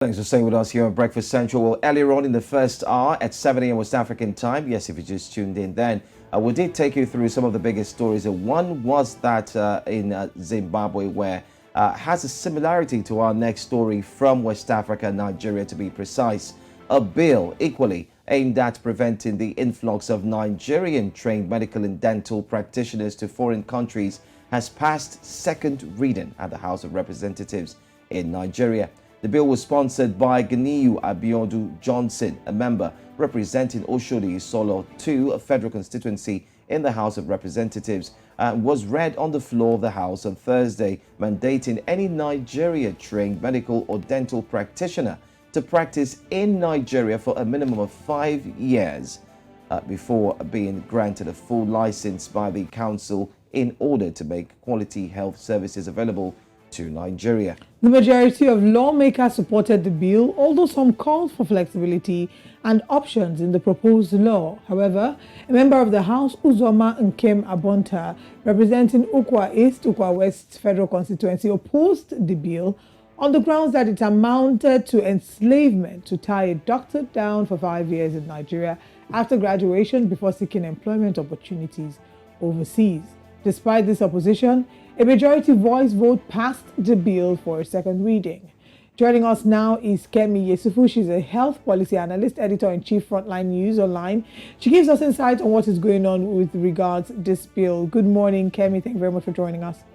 Thanks for staying with us here on Breakfast Central. Well, earlier on in the first hour at 7 a.m. West African time, yes, if you just tuned in then, we did take you through some of the biggest stories. One was that in Zimbabwe, where has a similarity to our next story from West Africa, Nigeria to be precise. A bill equally aimed at preventing the influx of Nigerian-trained medical and dental practitioners to foreign countries has passed second reading at the House of Representatives in Nigeria. The bill was sponsored by Ganiyu Abiodun Johnson, a member representing Oshodi Solo 2, a federal constituency in the House of Representatives, and was read on the floor of the House on Thursday, mandating any Nigeria-trained medical or dental practitioner to practice in Nigeria for a minimum of 5 years before being granted a full license by the council in order to make quality health services available to Nigeria. The majority of lawmakers supported the bill, although some called for flexibility and options in the proposed law. However, a member of the House, Uzoma Nkem Abonta, representing Ukwa East, Ukwa West Federal Constituency, opposed the bill on the grounds that it amounted to enslavement to tie a doctor down for 5 years in Nigeria after graduation before seeking employment opportunities overseas. Despite this opposition, a majority voice vote passed the bill for a second reading. Joining us now is Kemi Yesufu. She's a health policy analyst, editor-in-chief, Frontline News Online. She gives us insight on what is going on with regards to this bill. Good morning, Kemi. Thank you very much for joining us.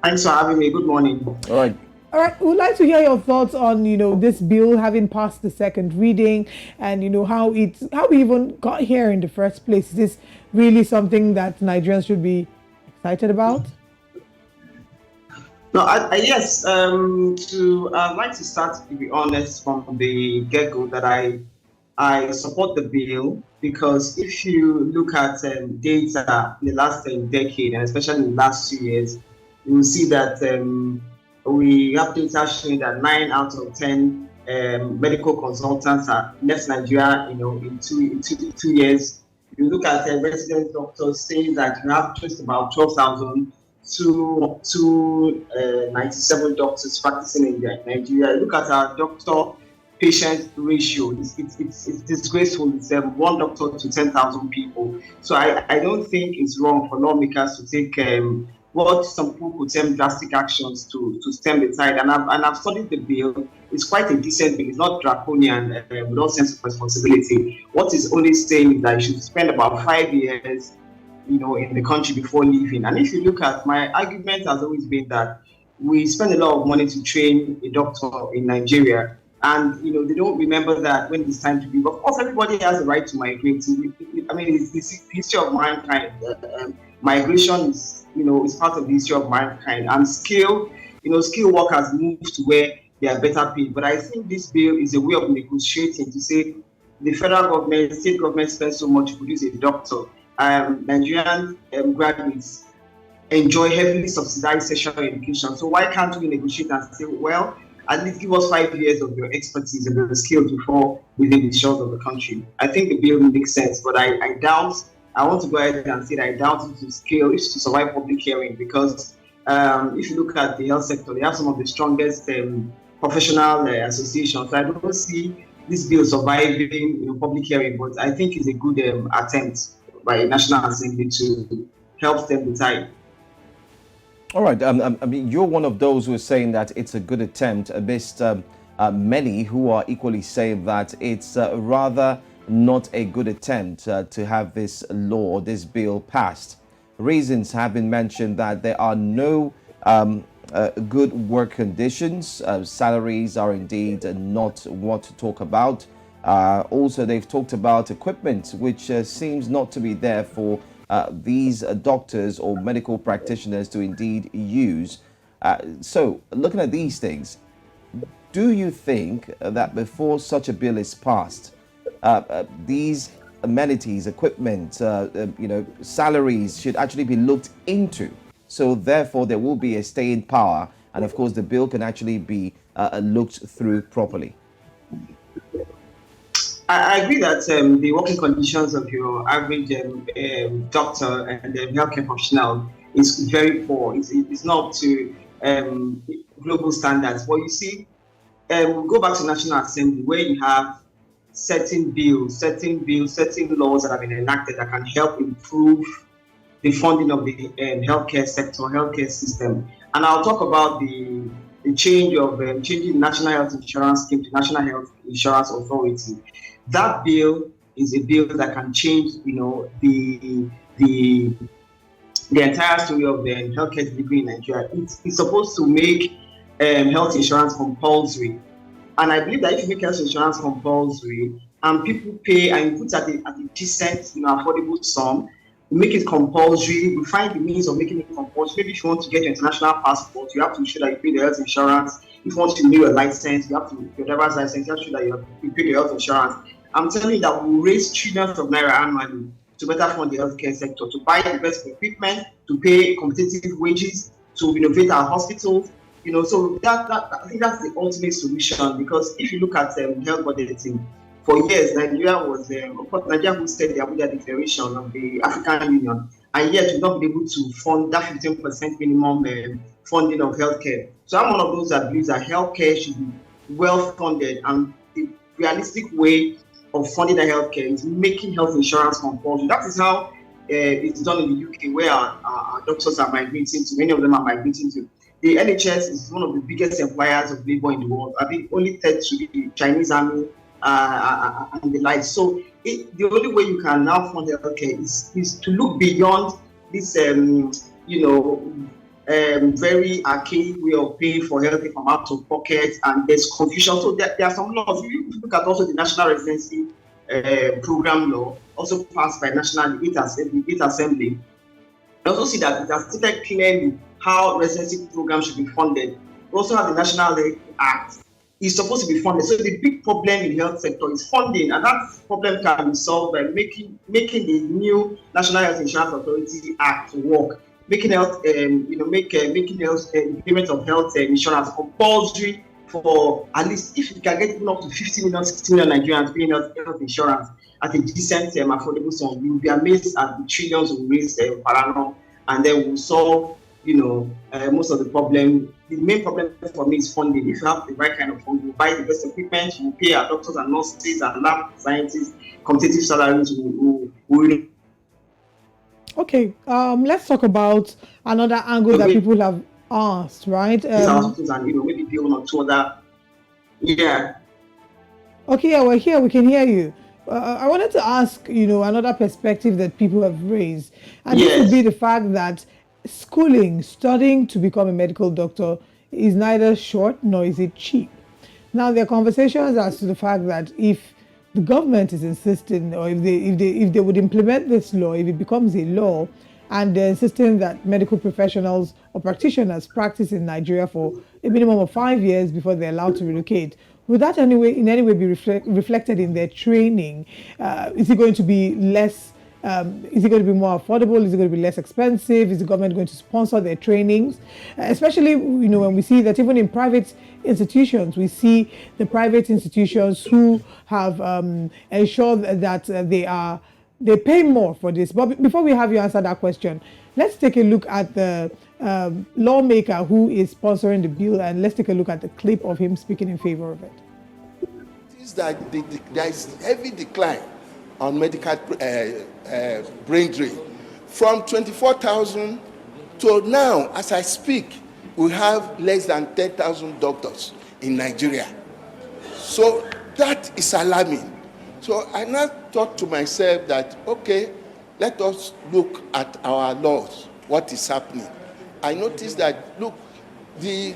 Thanks for having me. Good morning. All right. All right, we'd like to hear your thoughts on, this bill having passed the second reading and, how we even got here in the first place. Is this really something that Nigerians should be excited about? No, yes. I'd like to start, to be honest, from the get-go that I support the bill, because if you look at data in the last decade, and especially in the last 2 years, you will see that we have data showing that 9 out of 10 medical consultants are left Nigeria, in two years. You look at resident doctors saying that you have just about 12,000 to 97 doctors practicing in Nigeria. You look at our doctor-patient ratio. It's disgraceful. It's 1 doctor to 10,000 people. So I don't think it's wrong for lawmakers to take what some people could term drastic actions to stem the tide. And I've studied the bill. It's quite a decent bill. It's not draconian with all sense of responsibility. What is only saying is that you should spend about 5 years, in the country before leaving. And if you look at, my argument has always been that we spend a lot of money to train a doctor in Nigeria, and they don't remember that when it's time to leave. Of course, everybody has the right to migrate. I mean, it's the history of mankind. Migration is part of the history of mankind, and skilled workers move to where they are better paid. But I think this bill is a way of negotiating to say the federal government, state government spend so much to produce a doctor. Nigerian graduates enjoy heavily subsidized tertiary education. So why can't we negotiate and say, well, at least give us 5 years of your expertise and your skills before within the shores of the country? I think the bill makes sense, but I doubt. I want to go ahead and say that I doubt it to scale, it to survive public hearing, because if you look at the health sector, they have some of the strongest professional associations. So I don't see this bill surviving public hearing, but I think it's a good attempt by National Assembly to help stem the tide. All right. I mean, you're one of those who are saying that it's a good attempt amidst many who are equally saying that it's rather not a good attempt to have this law, this bill passed. Reasons have been mentioned that there are no good work conditions. Salaries are indeed not what to talk about. Also, they've talked about equipment, which seems not to be there for these doctors or medical practitioners to indeed use. So, looking at these things, do you think that before such a bill is passed, these amenities, equipment, salaries should actually be looked into? So, therefore, there will be a staying power, and of course, the bill can actually be looked through properly. I agree that the working conditions of your average doctor and healthcare professional is very poor. It's not to global standards. But you see, we go back to National Assembly where you have certain laws that have been enacted that can help improve the funding of the healthcare sector, healthcare system. And I'll talk about the change of changing the National Health Insurance Scheme to National Health Insurance Authority. That bill is a bill that can change, the entire story of the healthcare delivery in Nigeria. It's supposed to make health insurance compulsory. And I believe that if you make health insurance compulsory and people pay and you put at a decent, affordable sum, you make it compulsory, we find the means of making it compulsory. Maybe if you want to get your international passport, you have to show that you pay the health insurance. If you want to renew your license, you have to, your driver's license, you have to show that you pay the health insurance. I'm telling you that we'll raise trillions of naira annually to better fund the healthcare sector, to buy the best equipment, to pay competitive wages, to renovate our hospitals. So that I think that's the ultimate solution, because if you look at health budgeting, for years Nigeria was, of course, Nigeria hosted the Abuja Declaration of the African Union, and yet we've not been able to fund that 15% minimum funding of healthcare. So I'm one of those that believes that healthcare should be well funded, and the realistic way of funding the healthcare is making health insurance compulsory. That is how it's done in the UK, where our doctors are migrating to. Many of them are migrating to. The NHS is one of the biggest employers of labor in the world. I think only third to the Chinese army and the like. So the only way you can now fund healthcare is to look beyond this, very archaic way of paying for healthcare from out of pocket, and there's confusion. So there are some laws. If you look at also the National Residency Program law, also passed by National Assembly, I also see that it has stated clearly how residency programs should be funded. We also have the National Health Act. It's supposed to be funded. So the big problem in the health sector is funding, and that problem can be solved by making the new National Health Insurance Authority Act work, making health, making health payment of health insurance compulsory for at least, if you can get even up to 50 million, 60 million Nigerians paying health insurance at a decent, affordable sum. You will be amazed at the trillions we raise per annum, and then we'll solve, most of the problem. The main problem for me is funding. If you have the right kind of fund, you buy the best equipment, you pay our doctors and nurses and lab scientists competitive salaries. Okay, let's talk about another angle that people have asked, right? And maybe build on to other. Yeah. Okay, yeah, we're here. We can hear you. I wanted to ask, another perspective that people have raised, and this would be the fact that studying to become a medical doctor is neither short nor is it cheap. Now, there are conversations as to the fact that if the government is insisting, or if they would implement this law, if it becomes a law, and they're insisting that medical professionals or practitioners practice in Nigeria for a minimum of 5 years before they're allowed to relocate, would that in any way be reflected in their training? Is it going to be less? Is it going to be more affordable? Is it going to be less expensive? Is the government going to sponsor their trainings? Especially, when we see that even in private institutions, we see the private institutions who have ensured that they pay more for this. But before we have you answer that question, let's take a look at the lawmaker who is sponsoring the bill, and let's take a look at the clip of him speaking in favor of it. Is that there is heavy decline on medical brain drain. From 24,000 to now, as I speak, we have less than 10,000 doctors in Nigeria. So that is alarming. So I now thought to myself that, okay, let us look at our laws, what is happening. I noticed that, look, the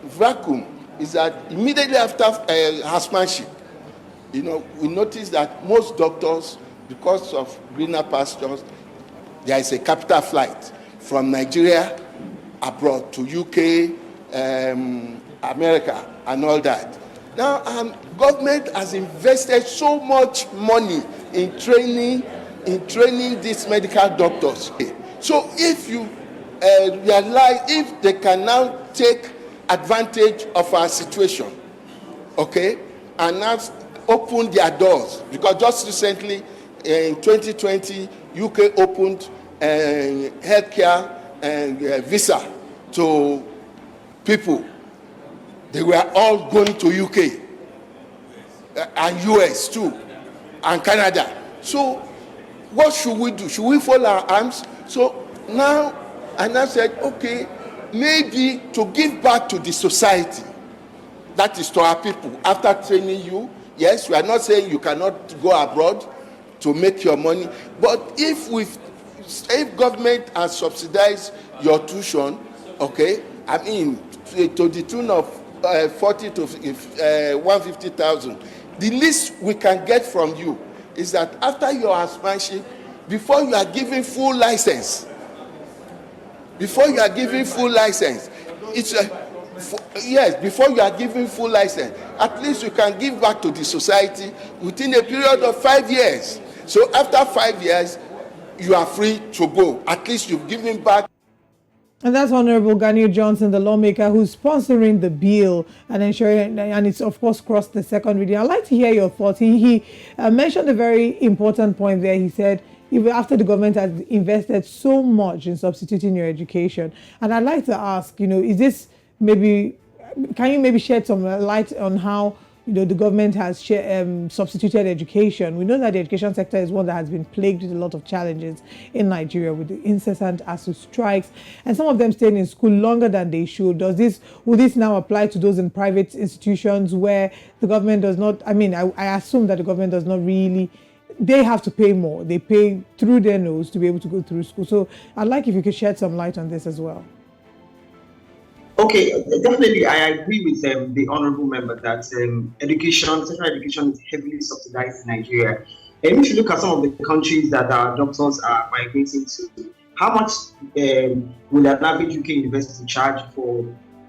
vacuum is that immediately after housemanship, we noticed that most doctors, because of greener pastures, there is a capital flight from Nigeria abroad to UK, America, and all that. Now, government has invested so much money in training these medical doctors. So if you realize, if they can now take advantage of our situation, okay, and now open their doors, because just recently in 2020, UK opened healthcare and visa to people They were all going to UK and US too, and Canada. So what should we do? Should we fold our arms? So now, and I said, okay, maybe to give back to the society, that is to our people, after training you. Yes, we are not saying you cannot go abroad to make your money, but if government has subsidized your tuition, okay, I mean, to the tune of 40 to 150,000, the least we can get from you is that after your housemanship, before you are given full license, before you are given full license, yes, before you are given full license, at least you can give back to the society within a period of 5 years. So after 5 years, you are free to go. At least you've given back. And that's Honorable Ganiel Johnson, the lawmaker who's sponsoring the bill and ensuring, and it's of course crossed the second reading. I'd like to hear your thoughts. He mentioned a very important point there. He said, even after the government has invested so much in substituting your education, and I'd like to ask, is this maybe, can you maybe shed some light on how the government has substituted education? We know that the education sector is one that has been plagued with a lot of challenges in Nigeria, with the incessant ASU strikes, and some of them staying in school longer than they should. Will this now apply to those in private institutions where the government does not, I assume that the government does not really, they have to pay more. They pay through their nose to be able to go through school. So I'd like if you could shed some light on this as well. Okay, definitely, I agree with the honorable member that tertiary education is heavily subsidized in Nigeria. And if you look at some of the countries that our doctors are migrating to, how much will an average UK university charge for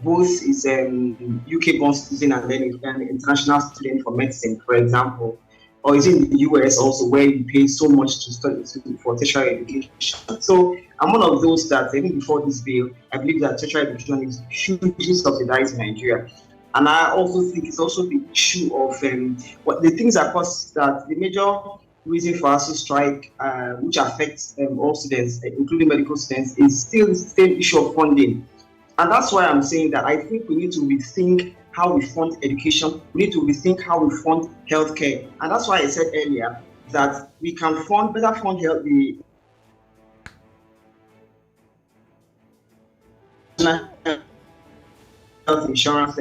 both is UK-born citizen and then an international student for medicine, for example? Or is it in the US also, where you pay so much to study for tertiary education? So I'm one of those that even before this bill, I believe that tertiary education is hugely subsidized in Nigeria. And I also think it's also the issue of what the things that cause that the major reason for ASU strike, which affects all students, including medical students, is still the same issue of funding. And that's why I'm saying that I think we need to rethink how we fund education. We need to rethink how we fund healthcare. And that's why I said earlier that we can better fund the health insurance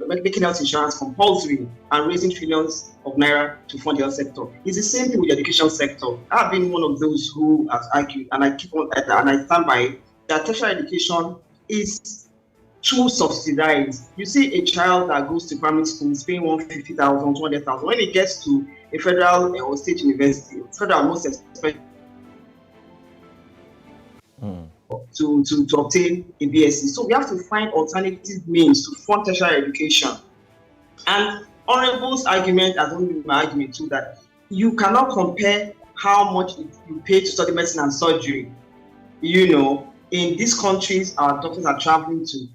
making health insurance compulsory and raising trillions of naira to fund the health sector. It's the same thing with the education sector. I've been one of those who has argued, and I keep on and I stand by it, that tertiary education is too subsidized. You see a child that goes to primary school is paying 150,000, 200,000. When it gets to a federal or state university, federal most expensive to obtain a BSc. So we have to find alternative means to fund tertiary education. And Honorable's argument has only been my argument too, that you cannot compare how much you pay to study medicine and surgery. In these countries our doctors are traveling to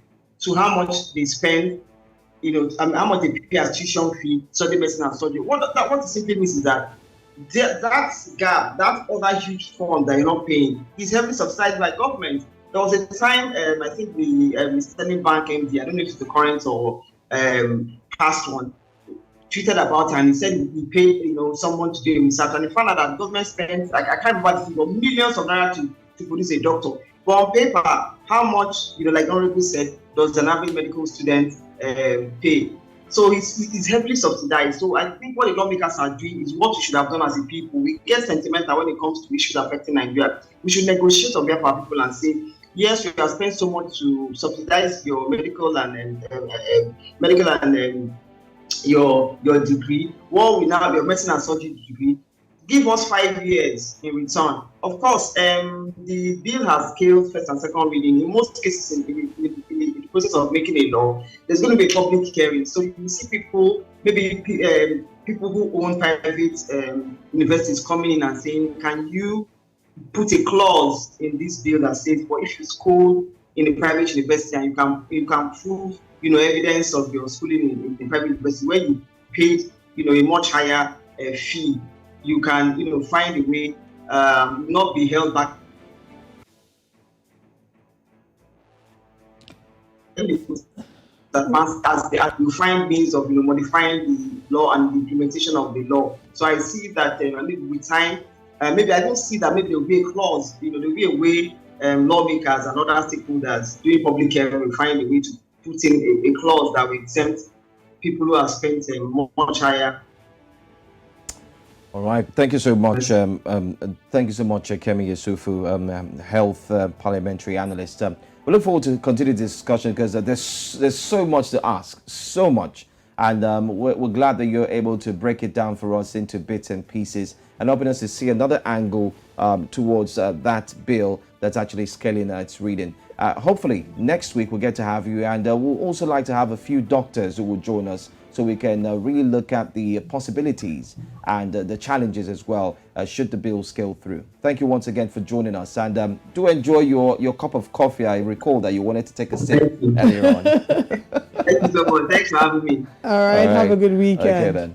how much they spend, how much they pay as tuition fee, study medicine and surgery. What it simply means is that that gap, that other huge fund that you're not paying, is heavily subsidized by government. There was a time, I think the Standing Bank MD, I don't know if it's the current or past one, tweeted about it, and he said he paid someone to do research, and he found out that government spent, I can't remember the figure, millions of naira to produce a doctor. But on paper, how much, like Honorable said, does an average medical student pay? So it's heavily subsidized. So I think what the lawmakers are doing is what we should have done as a people. We get sentimental when it comes to issues affecting Nigeria. We should negotiate on behalf of our people and say, yes, we have spent so much to subsidize your medical and your degree. Well, we now have your medicine and surgery degree. Give us 5 years in return. Of course, the bill has scaled first and second reading. In most cases, in the process of making a law, there's going to be a public hearing. So you see people, maybe people who own private universities coming in and saying, can you put a clause in this bill that says, well, if you school in a private university and you can prove, evidence of your schooling in private university where you paid, a much higher fee, you can, find a way not be held back. as we find means of modifying the law and the implementation of the law. So I see that maybe with time, maybe I don't see that maybe there will be a clause, there will be a way lawmakers and other stakeholders doing public hearing will find a way to put in a clause that will exempt people who have spent much higher. All right. Thank you so much. Thank you so much, Kemi Yusufu, health parliamentary analyst. We look forward to continue this discussion because there's so much to ask, so much. And we're glad that you're able to break it down for us into bits and pieces and helping us to see another angle towards that bill that's actually scaling its reading. Hopefully, next week we'll get to have you. And we'll also like to have a few doctors who will join us so we can really look at the possibilities and the challenges as well should the bill scale through. Thank you once again for joining us, and do enjoy your cup of coffee. I recall that you wanted to take a sip earlier on. Thank you so much. Thanks for having me. All right. Have a good weekend. Okay then.